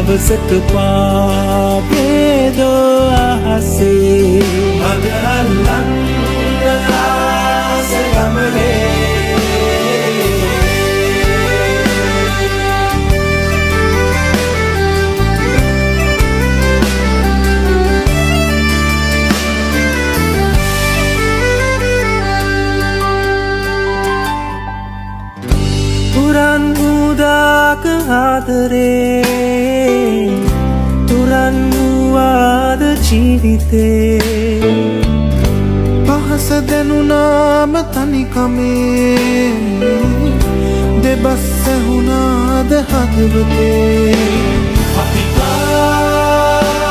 දවසක පාවේදෝ අහසේ මග අල්ලන්න ආස ගමනේ තුරන් උදාක ආදරේ තුරන් වූවාද ජීවිතේ පහස දැනුනාම තනිකමේ දෙබස් ඇහුණාද හදවතේ අපි පාවෙන